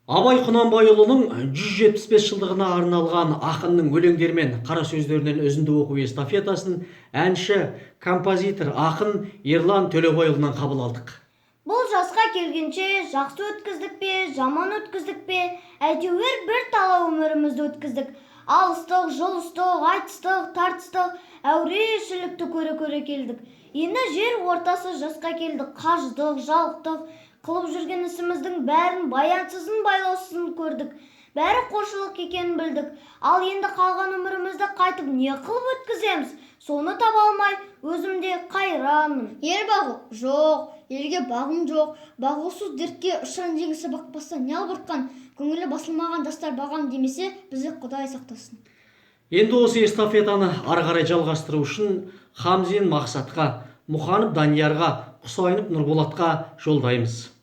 Абай Құнанбайұлының 175 жылдығына арналған ақынның өлеңдері мен қара сөздерінен үзінді оқу эстафетасын әнші, композитор, ақын Ерлан Төлебайұлынан қабыл алдық. Бұл жасқа келгенше жақсы өткіздік пе, жаман өткіздік пе, әйтеуір бір тала өмірімізді өткіздік. Алыстық, жұлыстық, айтыстық, тартыстық, әурешілікті көре келдік. Енді жер ортасы жасқа келдік, қаждық, жалықтық, қылып жүрген ісіміздің бәрін баянсызын байлаусызын көрдік. Бәрі қошылық екенін білдік. Ал енді қалған өмірімізді қайтып не қылып өткіземіз? Соны таба алмай, өзімде қайранмын. Ер бағу? Жоқ, елге бағым жоқ. Бағусыз дертке ұшан жеңісі бақпаса не албыртқан, көңілі басылмаған дастар бағам демесе, бізді Құдай сақтасын. Енді осы эстафетаны ары қарай жалғастыру үшін Хамзин Мақсатқа, Мұханов Даниярға, Құсайынов Нұрболатқа жолдаймыз.